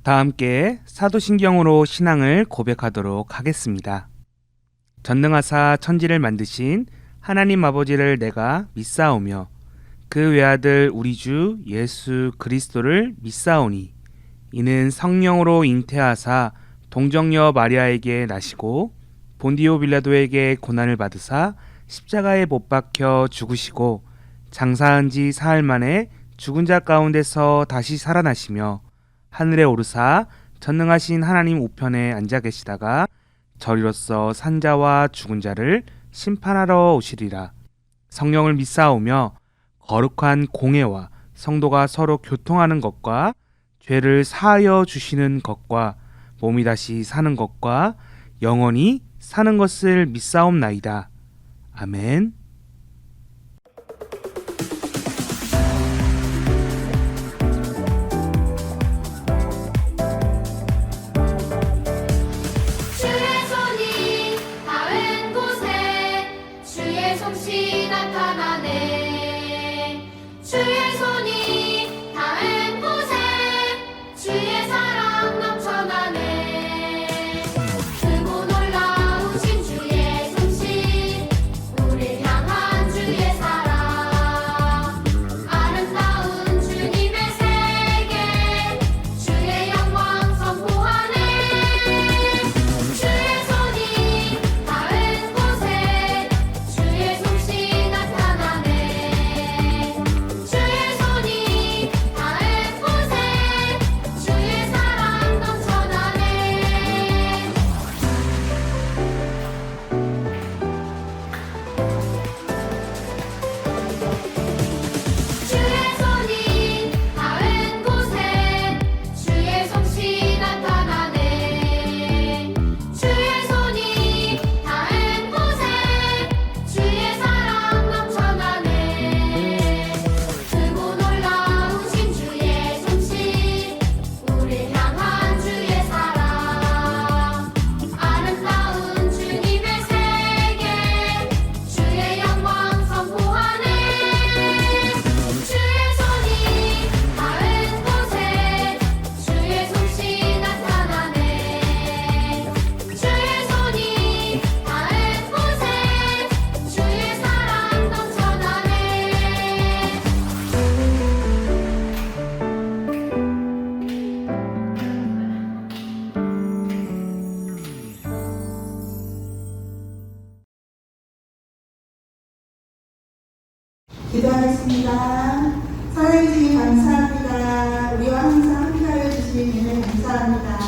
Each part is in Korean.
다 함께 사도신경으로 신앙을 고백하도록 하겠습니다. 전능하사 천지를 만드신 하나님 아버지를 내가 믿사오며 그 외아들 우리 주 예수 그리스도를 믿사오니 이는 성령으로 잉태하사 동정녀 마리아에게 나시고 본디오 빌라도에게 고난을 받으사 십자가에 못 박혀 죽으시고 장사한 지 사흘 만에 죽은 자 가운데서 다시 살아나시며 하늘에 오르사 전능하신 하나님 우편에 앉아 계시다가 저리로서 산자와 죽은 자를 심판하러 오시리라. 성령을 믿사오며 거룩한 공회와 성도가 서로 교통하는 것과 죄를 사하여 주시는 것과 몸이 다시 사는 것과 영원히 사는 것을 믿사옵나이다. 아멘. 주의 손이 닿은 곳에 주의 솜씨 나타나네. 주의 손이 닿은 곳에 주의 사랑 넘쳐나네. 크고 놀라우신 주의 솜씨 우릴 향한 주의 사랑 아름다운 주님의 세계 주의 영광 선포하네. 주의 손이 닿은 곳에 주의 솜씨 나타나네. 주의 손이 닿은 곳에 주의 사랑 넘쳐나네. 주의 손이 닿은 곳에 주의 솜씨 나타나네. 주의 손이 닿은 곳에 주의 사랑 넘쳐나네. 크고 놀라우신 주의 솜씨 우릴 향한 주의 사랑 아름다운 주님의 세계 주의 영광 선포하네. 주의 손이 닿은 곳에 주의 솜씨 나타나네. 주의 손이 닿은 곳에 주의 사랑 넘쳐나네. 기도하겠습니다. 사랑해주님 감사합니다. 우리와 항상 함께하여 주신 은혜 감사합니다.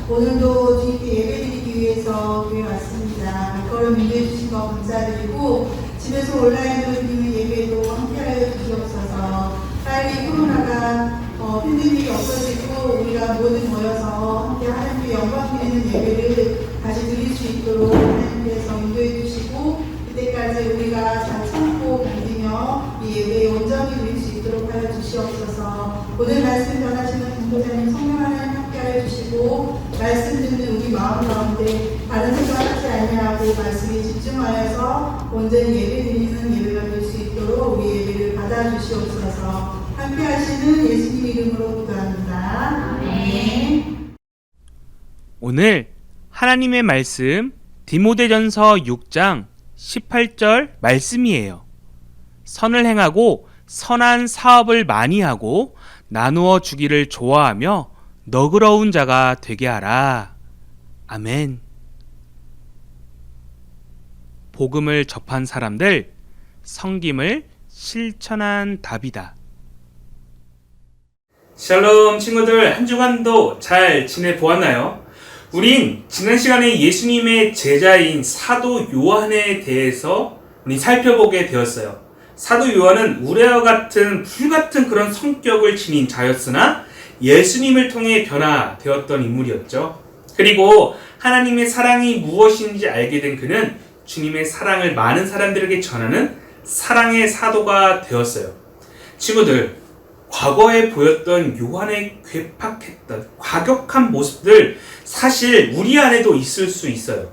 오늘도 주님께 예배드리기 위해서 교회 왔습니다. 이거를 믿어해 주신 거 감사드리고 집에서 온라인으로 드리는 예배도 함께하여 주시옵소서. 빨리 코로나가 팬데믹이 없어지고 우리가 모두 모여서 함께 하나님께 영광 드리는 예배를 다시 드릴 수 있도록 하나님께서 인도해 주시고 그때까지 우리가 잘 참고 견디며 이 예배에 온전히 드릴 수 있도록 하여 주시옵소서. 오늘 말씀 전하시는 공도자님 성령 하나님 함께하여 주시고 말씀 듣는 우리 마음 가운데 다른 생각하지 아니하고 말씀에 집중하여서 온전히 예배 드리는 예배가 될 수 있도록 우리 예배를 받아주시옵소서. 함께하시는 예수님 이름으로 기도합니다. 아멘. 오늘 하나님의 말씀 디모데전서 6장 18절 말씀이에요. 선을 행하고 선한 사업을 많이 하고 나누어 주기를 좋아하며 너그러운 자가 되게 하라. 아멘. 복음을 접한 사람들, 섬김을 실천한 답이다. 샬롬 친구들, 한 주간도 잘 지내보았나요? 우린 지난 시간에 예수님의 제자인 사도 요한에 대해서 우리 살펴보게 되었어요. 사도 요한은 우레와 같은 불같은 그런 성격을 지닌 자였으나 예수님을 통해 변화되었던 인물이었죠. 그리고 하나님의 사랑이 무엇인지 알게 된 그는 주님의 사랑을 많은 사람들에게 전하는 사랑의 사도가 되었어요. 친구들, 과거에 보였던 요한의 괴팍했던 과격한 모습들 사실 우리 안에도 있을 수 있어요.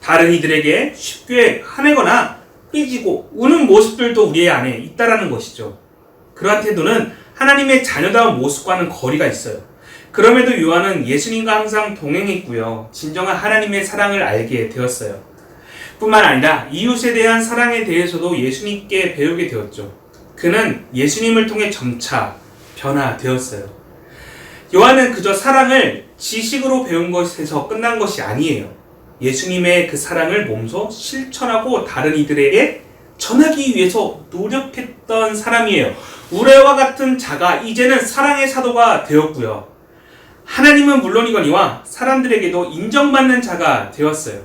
다른 이들에게 쉽게 화내거나 삐지고 우는 모습들도 우리 안에 있다라는 것이죠. 그러한 태도는 하나님의 자녀다운 모습과는 거리가 있어요. 그럼에도 요한은 예수님과 항상 동행했고요. 진정한 하나님의 사랑을 알게 되었어요. 뿐만 아니라 이웃에 대한 사랑에 대해서도 예수님께 배우게 되었죠. 그는 예수님을 통해 점차 변화되었어요. 요한은 그저 사랑을 지식으로 배운 것에서 끝난 것이 아니에요. 예수님의 그 사랑을 몸소 실천하고 다른 이들에게 전하기 위해서 노력했던 사람이에요. 우레와 같은 자가 이제는 사랑의 사도가 되었고요. 하나님은 물론이거니와 사람들에게도 인정받는 자가 되었어요.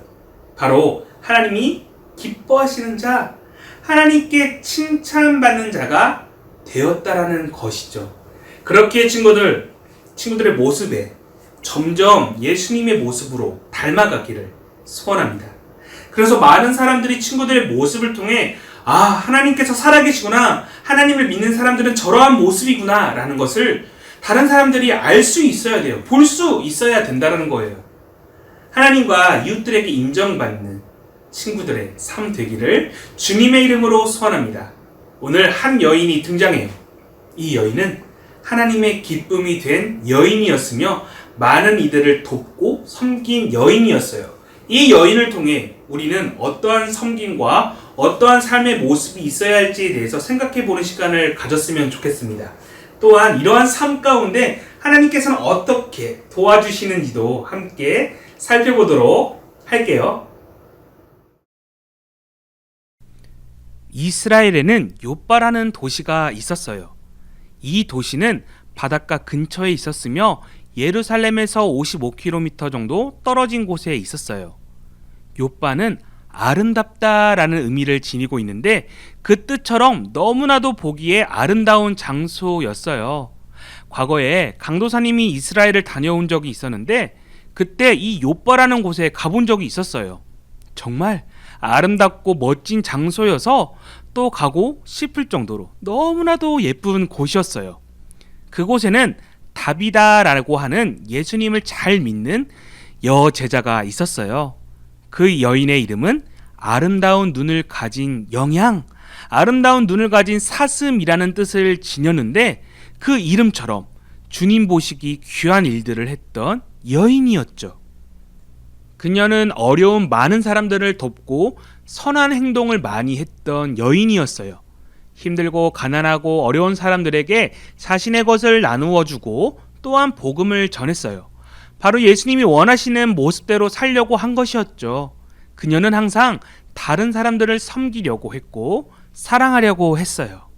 바로 하나님이 기뻐하시는 자, 하나님께 칭찬받는 자가 되었다라는 것이죠. 그렇게 친구들의 모습에 점점 예수님의 모습으로 닮아가기를 소원합니다. 그래서 많은 사람들이 친구들의 모습을 통해 하나님께서 살아계시구나, 하나님을 믿는 사람들은 저러한 모습이구나 라는 것을 다른 사람들이 알 수 있어야 돼요. 볼 수 있어야 된다는 거예요. 하나님과 이웃들에게 인정받는 친구들의 삶 되기를 주님의 이름으로 소원합니다. 오늘 한 여인이 등장해요. 이 여인은 하나님의 기쁨이 된 여인이었으며 많은 이들을 돕고 섬긴 여인이었어요. 이 여인을 통해 우리는 어떠한 섬김과 어떠한 삶의 모습이 있어야 할지에 대해서 생각해 보는 시간을 가졌으면 좋겠습니다. 또한 이러한 삶 가운데 하나님께서는 어떻게 도와주시는지도 함께 살펴보도록 할게요. 이스라엘에는 욥바라는 도시가 있었어요. 이 도시는 바닷가 근처에 있었으며 예루살렘에서 55km 정도 떨어진 곳에 있었어요. 욥바는 아름답다라는 의미를 지니고 있는데 그 뜻처럼 너무나도 보기에 아름다운 장소였어요. 과거에 강도사님이 이스라엘을 다녀온 적이 있었는데 그때 이 욥바라는 곳에 가본 적이 있었어요. 정말 아름답고 멋진 장소여서 또 가고 싶을 정도로 너무나도 예쁜 곳이었어요. 그곳에는 다비다라고 하는 예수님을 잘 믿는 여제자가 있었어요. 그 여인의 이름은 아름다운 눈을 가진 영양, 아름다운 눈을 가진 사슴이라는 뜻을 지녔는데 그 이름처럼 주님 보시기 귀한 일들을 했던 여인이었죠. 그녀는 어려운 많은 사람들을 돕고 선한 행동을 많이 했던 여인이었어요. 힘들고 가난하고 어려운 사람들에게 자신의 것을 나누어 주고 또한 복음을 전했어요. 바로 예수님이 원하시는 모습대로 살려고 한 것이었죠. 그녀는 항상 다른 사람들을 섬기려고 했고 사랑하려고 했어요.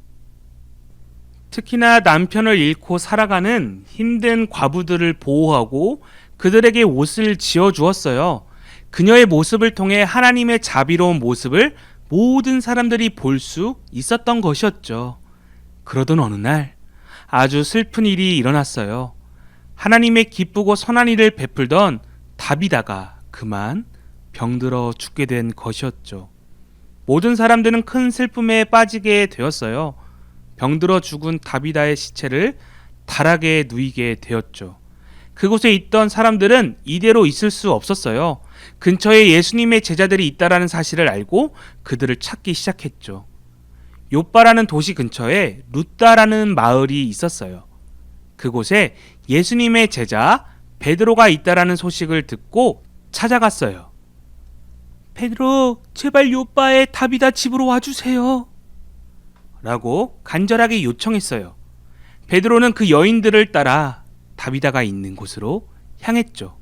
특히나 남편을 잃고 살아가는 힘든 과부들을 보호하고 그들에게 옷을 지어주었어요. 그녀의 모습을 통해 하나님의 자비로운 모습을 모든 사람들이 볼 수 있었던 것이었죠. 그러던 어느 날 아주 슬픈 일이 일어났어요. 하나님의 기쁘고 선한 일을 베풀던 다비다가 그만 병들어 죽게 된 것이었죠. 모든 사람들은 큰 슬픔에 빠지게 되었어요. 병들어 죽은 다비다의 시체를 다락에 누이게 되었죠. 그곳에 있던 사람들은 이대로 있을 수 없었어요. 근처에 예수님의 제자들이 있다라는 사실을 알고 그들을 찾기 시작했죠. 욥바라는 도시 근처에 룻다라는 마을이 있었어요. 그곳에 예수님의 제자 베드로가 있다라는 소식을 듣고 찾아갔어요. 베드로, 제발 욥바의 다비다 집으로 와주세요. 라고 간절하게 요청했어요. 베드로는 그 여인들을 따라 다비다가 있는 곳으로 향했죠.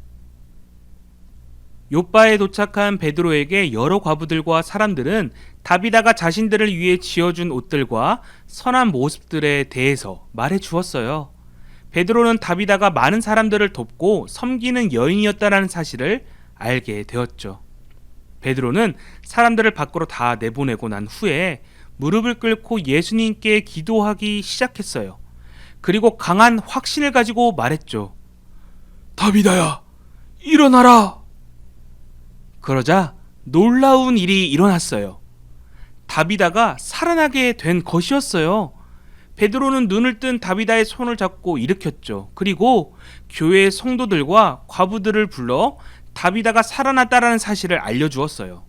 욥바에 도착한 베드로에게 여러 과부들과 사람들은 다비다가 자신들을 위해 지어준 옷들과 선한 모습들에 대해서 말해 주었어요. 베드로는 다비다가 많은 사람들을 돕고 섬기는 여인이었다는 사실을 알게 되었죠. 베드로는 사람들을 밖으로 다 내보내고 난 후에 무릎을 꿇고 예수님께 기도하기 시작했어요. 그리고 강한 확신을 가지고 말했죠. 다비다야, 일어나라! 그러자 놀라운 일이 일어났어요. 다비다가 살아나게 된 것이었어요. 베드로는 눈을 뜬 다비다의 손을 잡고 일으켰죠. 그리고 교회의 성도들과 과부들을 불러 다비다가 살아났다라는 사실을 알려주었어요.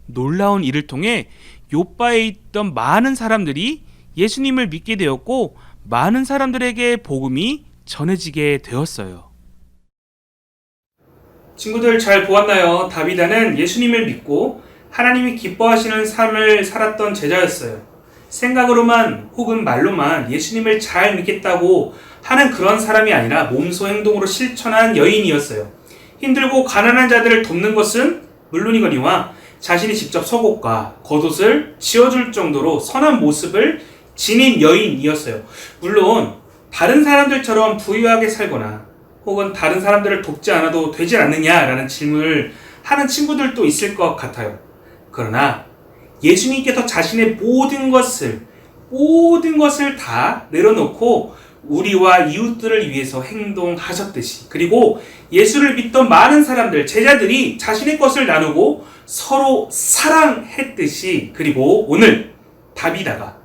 놀라운 일을 통해 욥바에 있던 많은 사람들이 예수님을 믿게 되었고 많은 사람들에게 복음이 전해지게 되었어요. 친구들 잘 보았나요? 다비다는 예수님을 믿고 하나님이 기뻐하시는 삶을 살았던 제자였어요. 생각으로만 혹은 말로만 예수님을 잘 믿겠다고 하는 그런 사람이 아니라 몸소 행동으로 실천한 여인이었어요. 힘들고 가난한 자들을 돕는 것은 물론이거니와 자신이 직접 속옷과 겉옷을 지어줄 정도로 선한 모습을 지닌 여인이었어요. 물론 다른 사람들처럼 부유하게 살거나 혹은 다른 사람들을 돕지 않아도 되지 않느냐라는 질문을 하는 친구들도 있을 것 같아요. 그러나 예수님께서 자신의 모든 것을 다 내려놓고 우리와 이웃들을 위해서 행동하셨듯이, 그리고 예수를 믿던 많은 사람들, 제자들이 자신의 것을 나누고 서로 사랑했듯이, 그리고 오늘 다비다가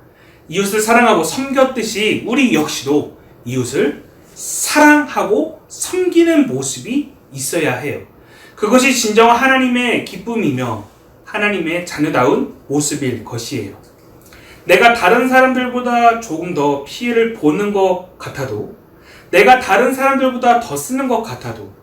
이웃을 사랑하고 섬겼듯이 우리 역시도 이웃을 사랑하고 섬기는 모습이 있어야 해요. 그것이 진정한 하나님의 기쁨이며 하나님의 자녀다운 모습일 것이에요. 내가 다른 사람들보다 조금 더 피해를 보는 것 같아도, 내가 다른 사람들보다 더 쓰는 것 같아도,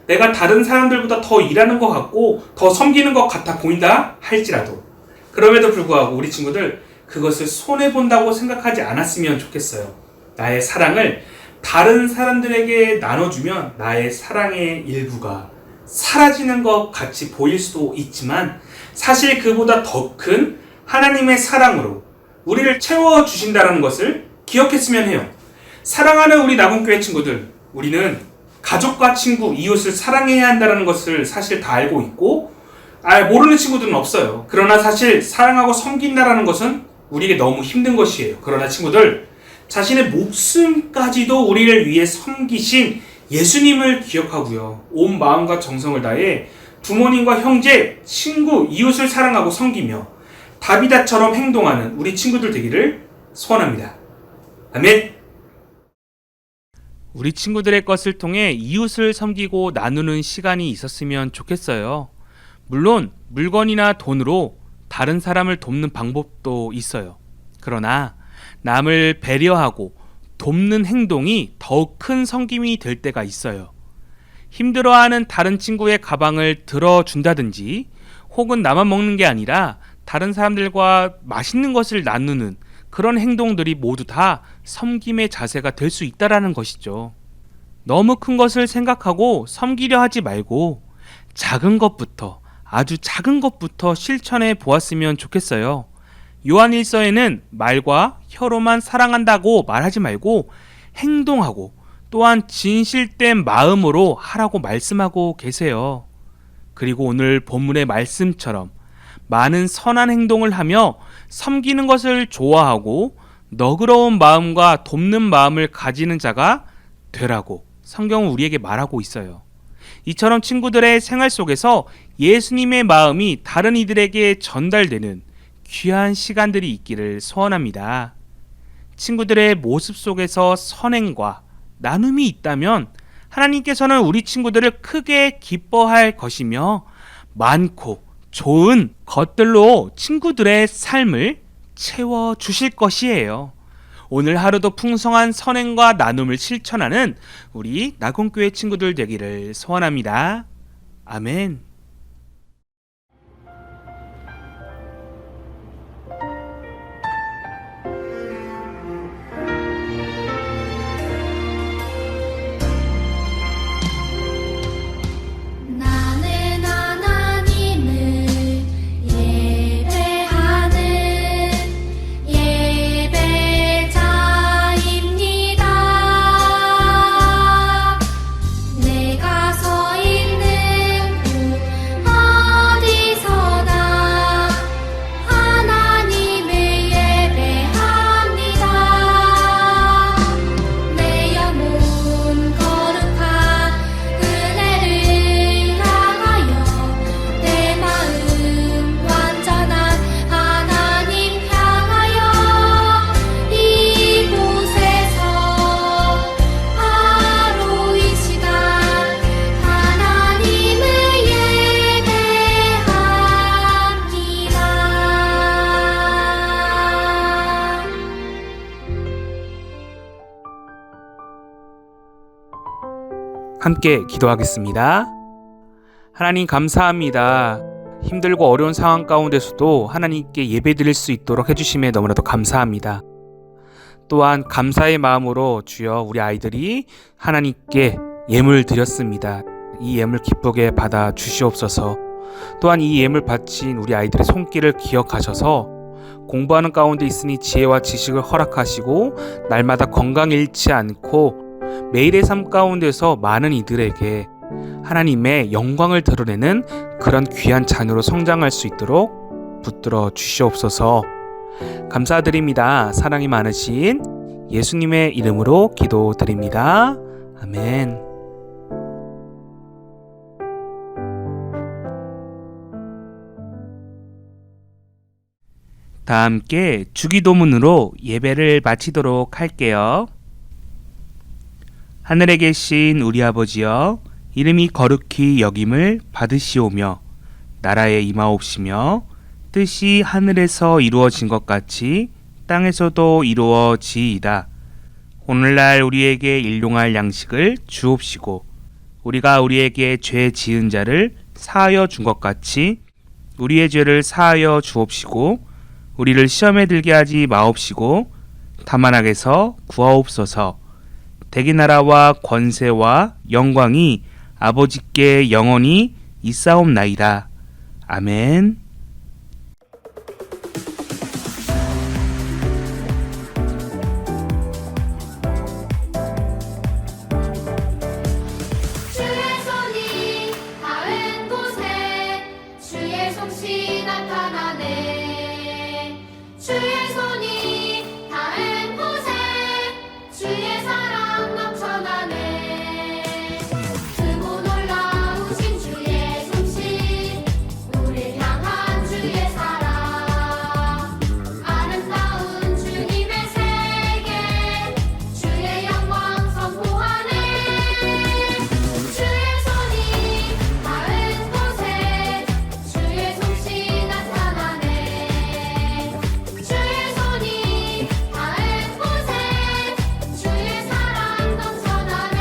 내가 다른 사람들보다 더 일하는 것 같고 더 섬기는 것 같아 보인다 할지라도, 그럼에도 불구하고 우리 친구들 그것을 손해본다고 생각하지 않았으면 좋겠어요. 나의 사랑을 다른 사람들에게 나눠주면 나의 사랑의 일부가 사라지는 것 같이 보일 수도 있지만, 사실 그보다 더 큰 하나님의 사랑으로 우리를 채워주신다는 것을 기억했으면 해요. 사랑하는 우리 나군교회 친구들, 우리는 가족과 친구, 이웃을 사랑해야 한다는 것을 사실 다 알고 있고, 모르는 친구들은 없어요. 그러나 사실 사랑하고 섬긴다는 것은 우리에게 너무 힘든 것이에요. 그러나 친구들, 자신의 목숨까지도 우리를 위해 섬기신 예수님을 기억하고요, 온 마음과 정성을 다해 부모님과 형제, 친구, 이웃을 사랑하고 섬기며 다비다처럼 행동하는 우리 친구들 되기를 소원합니다. 아멘. 우리 친구들의 것을 통해 이웃을 섬기고 나누는 시간이 있었으면 좋겠어요. 물론 물건이나 돈으로 다른 사람을 돕는 방법도 있어요. 그러나 남을 배려하고 돕는 행동이 더욱 큰 섬김이 될 때가 있어요. 힘들어하는 다른 친구의 가방을 들어준다든지, 혹은 나만 먹는 게 아니라 다른 사람들과 맛있는 것을 나누는 그런 행동들이 모두 다 섬김의 자세가 될 수 있다는 것이죠. 너무 큰 것을 생각하고 섬기려 하지 말고 작은 것부터, 아주 작은 것부터 실천해 보았으면 좋겠어요. 요한일서에는 말과 혀로만 사랑한다고 말하지 말고 행동하고 또한 진실된 마음으로 하라고 말씀하고 계세요. 그리고 오늘 본문의 말씀처럼 많은 선한 행동을 하며 섬기는 것을 좋아하고 너그러운 마음과 돕는 마음을 가지는 자가 되라고 성경은 우리에게 말하고 있어요. 이처럼 친구들의 생활 속에서 예수님의 마음이 다른 이들에게 전달되는 귀한 시간들이 있기를 소원합니다. 친구들의 모습 속에서 선행과 나눔이 있다면 하나님께서는 우리 친구들을 크게 기뻐할 것이며 많고 좋은 것들로 친구들의 삶을 채워주실 것이에요. 오늘 하루도 풍성한 선행과 나눔을 실천하는 우리 나군교회 친구들 되기를 소원합니다. 아멘. 나는 하나님을 예배하는 예배자입니다. 내가 서 있는 곳 함께 기도하겠습니다. 하나님 감사합니다. 힘들고 어려운 상황 가운데서도 하나님께 예배드릴 수 있도록 해주심에 너무나도 감사합니다. 또한 감사의 마음으로 주여 우리 아이들이 하나님께 예물 드렸습니다. 이 예물 기쁘게 받아 주시옵소서. 또한 이 예물 바친 우리 아이들의 손길을 기억하셔서 공부하는 가운데 있으니 지혜와 지식을 허락하시고 날마다 건강 잃지 않고 매일의 삶 가운데서 많은 이들에게 하나님의 영광을 드러내는 그런 귀한 자녀로 성장할 수 있도록 붙들어 주시옵소서. 감사드립니다. 사랑이 많으신 예수님의 이름으로 기도드립니다. 아멘. 다 함께 주기도문으로 예배를 마치도록 할게요. 하늘에 계신 우리 아버지여, 이름이 거룩히 여김을 받으시오며 나라에 임하옵시며 뜻이 하늘에서 이루어진 것 같이 땅에서도 이루어지이다. 오늘날 우리에게 일용할 양식을 주옵시고 우리가 우리에게 죄 지은 자를 사하여 준 것 같이 우리의 죄를 사하여 주옵시고 우리를 시험에 들게 하지 마옵시고 다만 악에서 구하옵소서. 대기 나라와 권세와 영광이 아버지께 영원히 있사옵나이다. 아멘. 주의 손이 닿은 곳에 주의 솜씨 나타나네. 주의 손이 닿은 곳에 주의 사랑 넘쳐나네. 크고 놀라우신 주의 솜씨, 우릴 향한 주의 사랑, 아름다운 주님의 세계, 주의 영광 선포하네. 주의 손이 닿은 곳에 주의 솜씨 나타나네. 주의 손이 닿은 곳에 주의 사랑 넘쳐나네.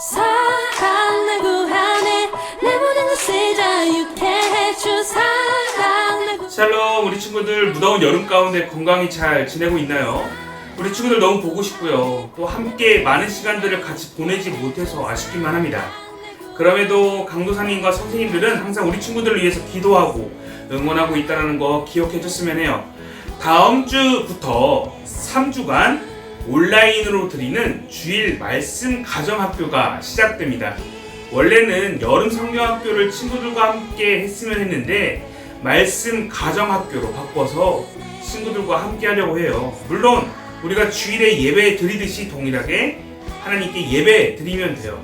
사랑 날 구하네. 내 모든 것을 자유케 해주 사랑 날 구하네. 샬롬, 우리 친구들 무더운 여름 가운데 건강히 잘 지내고 있나요? 우리 친구들 너무 보고 싶고요. 또 함께 많은 시간들을 같이 보내지 못해서 아쉽기만 합니다. 그럼에도 강도사님과 선생님들은 항상 우리 친구들을 위해서 기도하고 응원하고 있다는 거 기억해 줬으면 해요. 다음 주부터 3주간 온라인으로 드리는 주일 말씀 가정학교가 시작됩니다. 원래는 여름 성경학교를 친구들과 함께 했으면 했는데 말씀 가정학교로 바꿔서 친구들과 함께 하려고 해요. 물론 우리가 주일에 예배 드리듯이 동일하게 하나님께 예배 드리면 돼요.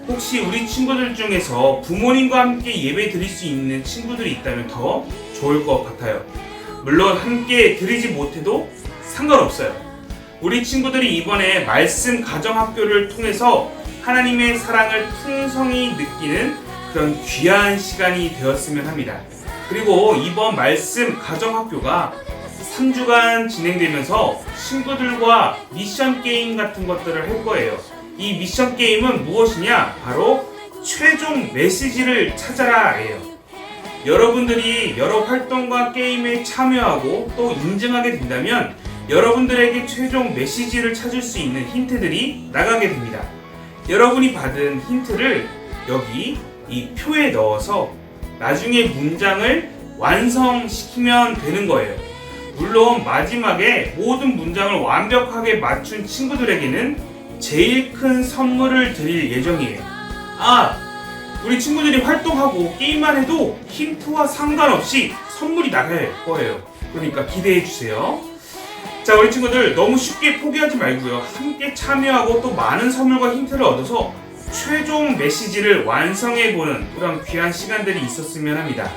혹시 우리 친구들 중에서 부모님과 함께 예배 드릴 수 있는 친구들이 있다면 더 좋을 것 같아요. 물론 함께 드리지 못해도 상관없어요. 우리 친구들이 이번에 말씀 가정학교를 통해서 하나님의 사랑을 풍성히 느끼는 그런 귀한 시간이 되었으면 합니다. 그리고 이번 말씀 가정학교가 3주간 진행되면서 친구들과 미션 게임 같은 것들을 할 거예요. 이 미션 게임은 무엇이냐? 바로 최종 메시지를 찾아라예요. 여러분들이 여러 활동과 게임에 참여하고 또 인증하게 된다면 여러분들에게 최종 메시지를 찾을 수 있는 힌트들이 나가게 됩니다. 여러분이 받은 힌트를 여기 이 표에 넣어서 나중에 문장을 완성시키면 되는 거예요. 물론 마지막에 모든 문장을 완벽하게 맞춘 친구들에게는 제일 큰 선물을 드릴 예정이에요. 우리 친구들이 활동하고 게임만 해도 힌트와 상관없이 선물이 나갈 거예요. 그러니까 기대해주세요. 자, 우리 친구들 너무 쉽게 포기하지 말고요. 함께 참여하고 또 많은 선물과 힌트를 얻어서 최종 메시지를 완성해보는 그런 귀한 시간들이 있었으면 합니다.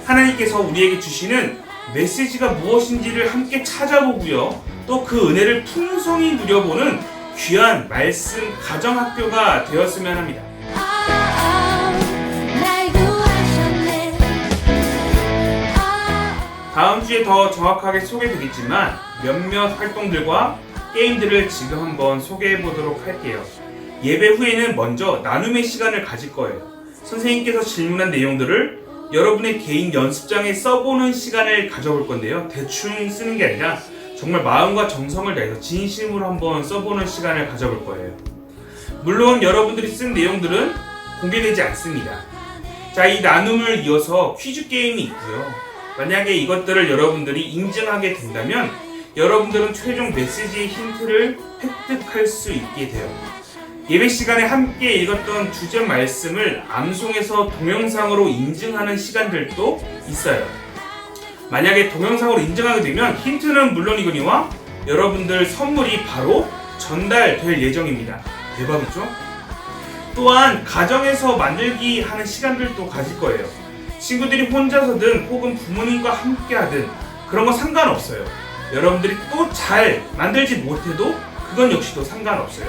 하나님께서 우리에게 주시는 메시지가 무엇인지를 함께 찾아보고요. 또 그 은혜를 풍성히 누려보는 귀한 말씀 가정학교가 되었으면 합니다. 다음 주에 더 정확하게 소개드리지만 몇몇 활동들과 게임들을 지금 한번 소개해 보도록 할게요. 예배 후에는 먼저 나눔의 시간을 가질 거예요. 선생님께서 질문한 내용들을 여러분의 개인 연습장에 써보는 시간을 가져볼 건데요. 대충 쓰는 게 아니라 정말 마음과 정성을 다해서 진심으로 한번 써보는 시간을 가져볼 거예요. 물론 여러분들이 쓴 내용들은 공개되지 않습니다. 자, 이 나눔을 이어서 퀴즈 게임이 있고요. 만약에 이것들을 여러분들이 인증하게 된다면 여러분들은 최종 메시지의 힌트를 획득할 수 있게 돼요. 예배 시간에 함께 읽었던 주제 말씀을 암송해서 동영상으로 인증하는 시간들도 있어요. 만약에 동영상으로 인증하게 되면 힌트는 물론이거니와 여러분들 선물이 바로 전달될 예정입니다. 대박이죠? 또한 가정에서 만들기 하는 시간들도 가질 거예요. 친구들이 혼자서든 혹은 부모님과 함께 하든 그런 거 상관없어요. 여러분들이 또 잘 만들지 못해도 그건 역시도 상관없어요.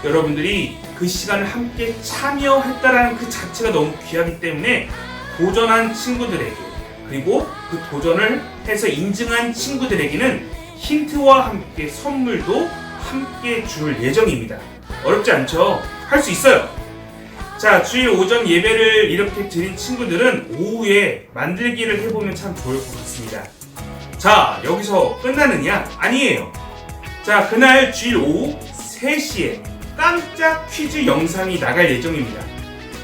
여러분들이 그 시간을 함께 참여했다라는 그 자체가 너무 귀하기 때문에 도전한 친구들에게 그리고 그 도전을 해서 인증한 친구들에게는 힌트와 함께 선물도 함께 줄 예정입니다. 어렵지 않죠? 할 수 있어요. 자, 주일 오전 예배를 이렇게 드린 친구들은 오후에 만들기를 해보면 참 좋을 것 같습니다. 자, 여기서 끝나느냐? 아니에요. 자, 그날 주일 오후 3시에 깜짝 퀴즈 영상이 나갈 예정입니다.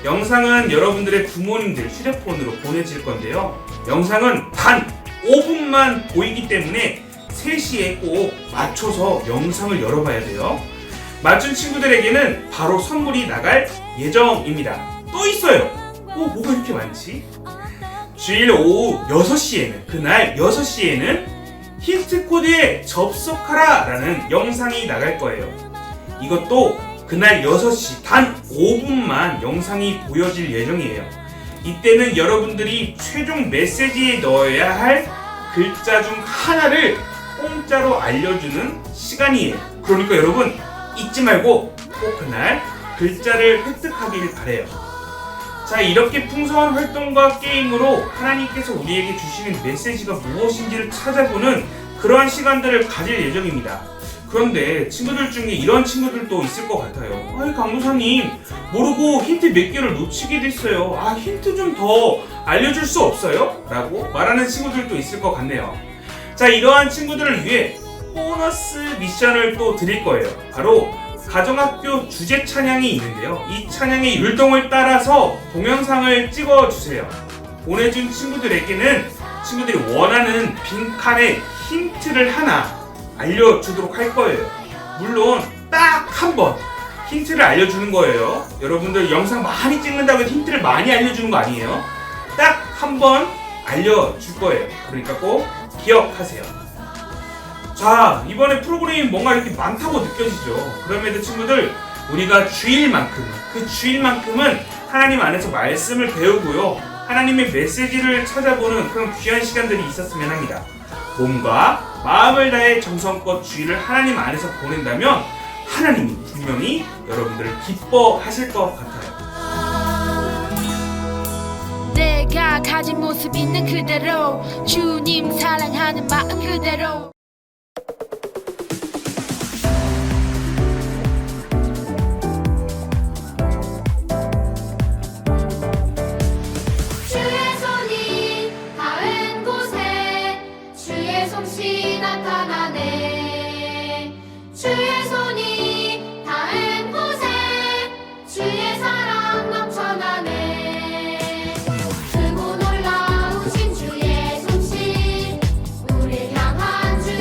영상은 여러분들의 부모님들 휴대폰으로 보내질 건데요. 영상은 단 5분만 보이기 때문에 3시에 꼭 맞춰서 영상을 열어봐야 돼요. 맞춘 친구들에게는 바로 선물이 나갈 예정입니다. 또 있어요. 뭐가 이렇게 많지? 주일 오후 6시에는 그날 6시에는 힌트 코드에 접속하라 라는 영상이 나갈 거예요. 이것도 그날 6시 단 5분만 영상이 보여질 예정이에요. 이때는 여러분들이 최종 메시지에 넣어야 할 글자 중 하나를 공짜로 알려주는 시간이에요. 그러니까 여러분 잊지 말고 꼭 그날 글자를 획득하길 바래요. 자, 이렇게 풍성한 활동과 게임으로 하나님께서 우리에게 주시는 메시지가 무엇인지를 찾아보는 그러한 시간들을 가질 예정입니다. 그런데 친구들 중에 이런 친구들도 있을 것 같아요. 아니, 강도사님 모르고 힌트 몇 개를 놓치게 됐어요. 힌트 좀 더 알려줄 수 없어요? 라고 말하는 친구들도 있을 것 같네요. 자, 이러한 친구들을 위해 보너스 미션을 또 드릴 거예요. 바로 가정학교 주제 찬양이 있는데요. 이 찬양의 율동을 따라서 동영상을 찍어주세요. 보내준 친구들에게는 친구들이 원하는 빈칸에 힌트를 하나 알려주도록 할 거예요. 물론 딱 한 번 힌트를 알려주는 거예요. 여러분들 영상 많이 찍는다고 해서 힌트를 많이 알려주는 거 아니에요. 딱 한 번 알려줄 거예요. 그러니까 꼭 기억하세요. 자, 이번에 프로그램이 뭔가 이렇게 많다고 느껴지죠. 그럼에도 친구들, 우리가 그 주일만큼은 하나님 안에서 말씀을 배우고요, 하나님의 메시지를 찾아보는 그런 귀한 시간들이 있었으면 합니다. 몸과 마음을 다해 정성껏 주일을 하나님 안에서 보낸다면 하나님이 분명히 여러분들을 기뻐하실 것 같아요. 내가 가진 모습 있는 그대로 주님 사랑하는 마음 그대로 주의 손이 닿은 곳에 주의 솜씨 나타나네. 주의 손이 닿은 곳에 주의 사랑 넘쳐나네. 크고 놀라우신 주의 솜씨 우릴 향한 주의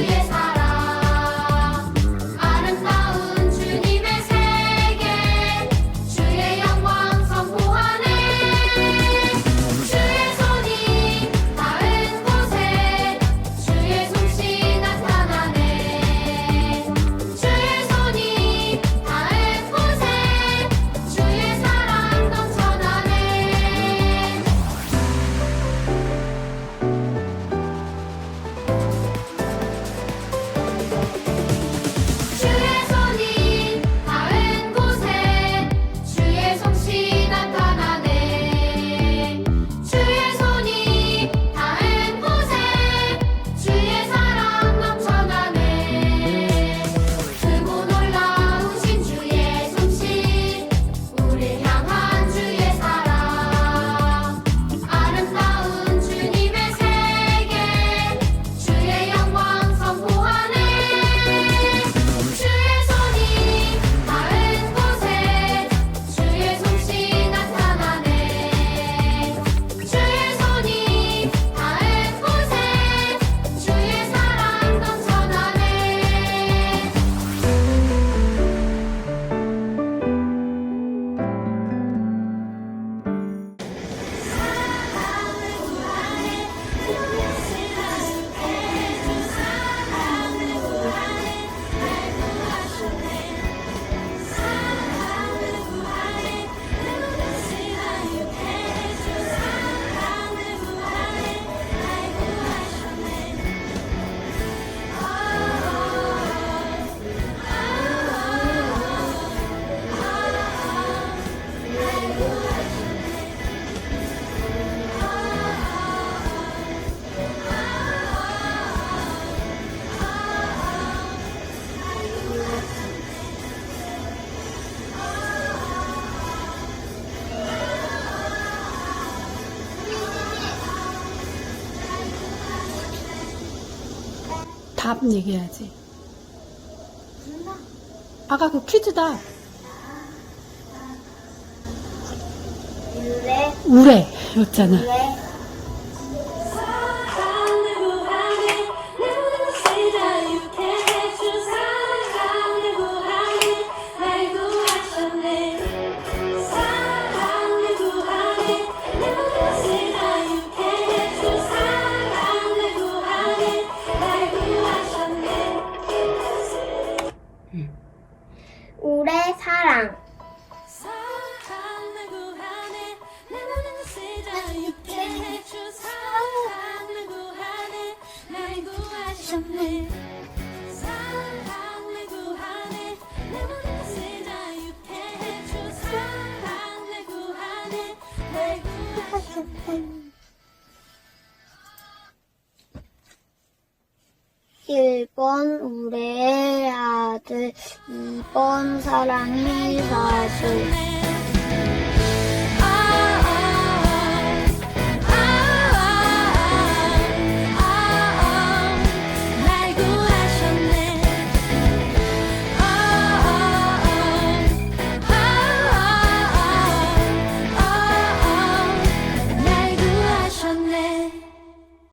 답 얘기해야지. 아까 그 퀴즈다. 우레 였잖아. 사랑을 구하네 내 모든 것을 자유케 해준 사랑을 구하네 날 구하셨네 사랑을 구하네 내 모든 것을 자유케 해준 사랑을 구하네 날 구하셨네 올해 사랑 사랑을 구하네 내 모든 것을 자유케 해준 사랑을 구하네 날 구하셨네 사랑을 구하네 내 모든 것을 자유케 해준 사랑을 구하네 날 구하셨네 1번 우레의 아들 2번 사랑의 사슬